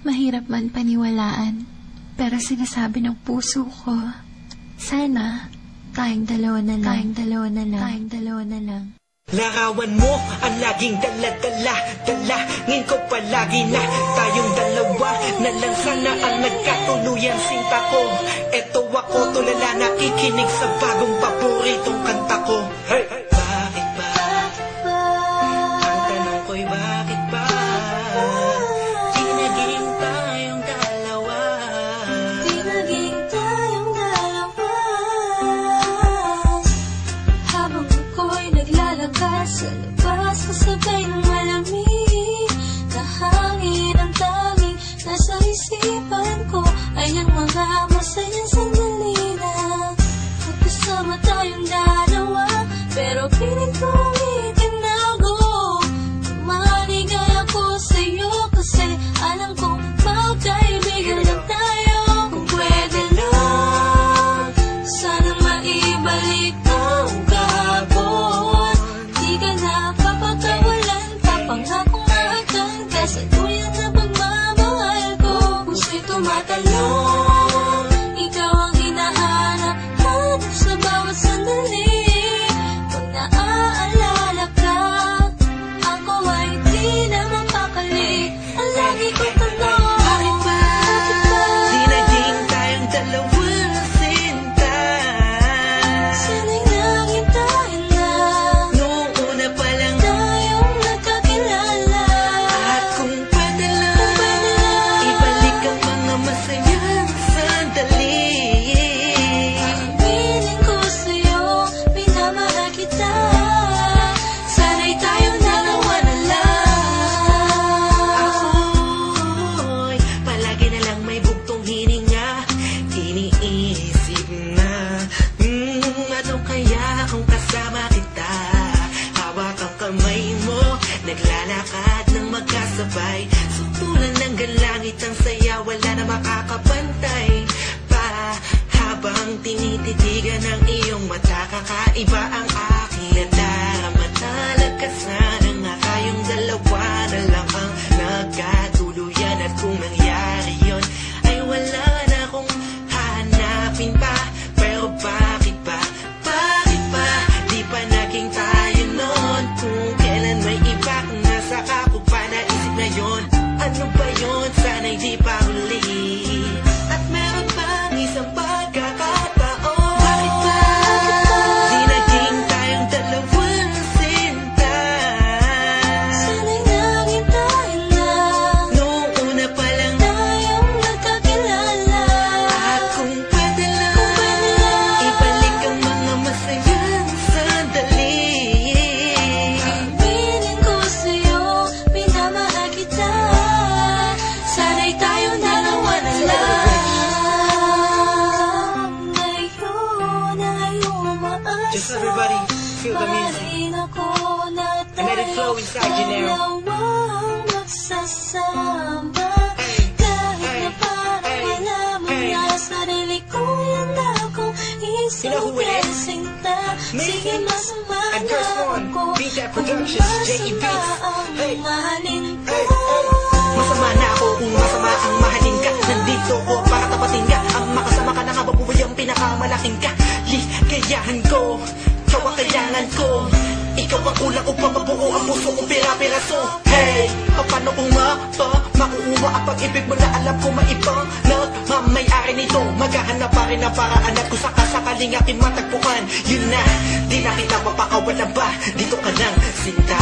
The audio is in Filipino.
Mahirap man paniwalaan, pero sinasabi ng puso ko, sana tayong dalawa na lang, tayong dalawa na lang. Larawan mo ang laging dala-dala, dalangin ko palagi na tayong dalawa na lang sana ang nagkatuluyan sinta ko. Eto ako tulala nakikinig sa bagong paboritong kanta ko. Hey! Bakit ba? Ang tanong ko'y bakit ba? Di naging tayong dalawa. Di naging tayong dalawa. Habang ako'y naglalakad sa labas, kasabay ng malamig na hangin, ang tanging nasa isipan ko ay ang mga masayang sandali na magkasama tayong dalawa. Pero piling ko itinago, maligay ako sa'yo kasi alam kong magkaibigan lang tayo. Kung pwede lang, sana maibalik ang kahapon. Di ka na papakawalan, papangakong maagdan ka sa tuyan na pagmamahal ko. Puso'y tumatalon, ikaw ang hinahanap, hanap sa bawat sandali. Pag naaalala ka, ako ay di na mapakali. Ang lagi kong tanong, bakit ba? Di naging tayong dalawa sinta. Sana'y naging tayo na Noong una pa lang tayong nagkakilala. at kung pwede lang, ibalik ang mga masayang sandali. Piling ko sa'yo, minamahal kita. Sana'y tayong dalawa na lang. Ako'y palagi na lang may bugtong hininga, iniisip na ano kaya kung kasama kita. Hawak ang kamay mo, naglalakad ng magkasabay, sutulan ng galangit ang saya, wala na makakapantay pa. Habang tinititigan ng iyong mata, kakaiba ang aking nadarama. Talaga sana nga tayong dalawa na lang ang nagkatuluyan. At kung nangyari yun, ay wala na akong hahanapin pa. Pero bakit ba? Bakit ba? Di pa naging tayo noon. Kung kailan may iba, kung nasa ako pa naisip na yun. Ano ba yun? Sana'y di pa huli. At meron pang isang pagkakataon. Bakit ba? Di naging tayong dalawa sinta. Sana'y naging tayo na Noong una pa lang tayong nagkakilala. at kung pwede lang, ibalik ang mga masayang sandali. Piling ko sa'yo, minamahal kita. Sana'y tayong dalawa na lang. Ngayon ay umaasa. Just everybody feel the music. Mahalin ako na And let it flow inside you now. dalawang magsasama. Hey, Kahit hey, na parang hey, wala mo hey. na sarili ko, yan akong You know who it is? sinta. Sige, Me masama and na Curse One, ako. Beat That Kung Productions, J.E. masama Beats. ang Hey, mahalin ko. hey, hey. Masama na ako kung masama ang mahalin ka. Nandito ko para tapatin ka. Ang makasama ka na nga babuhay ang pinakamalaking ka. Ligayahan ko, ikaw ang kailangan ko. Ikaw ang kulang upang mabuo ang puso kong pira-piraso. Hey, paano kung makukuha ang pag-ibig mo na alam ko maibang nagmamayari nito. Maghahanap pa rin ang paraan at kung sakasakaling aking matagpuan, yun na, di na kita mapakawalan ba? Dito ka lang, sinta.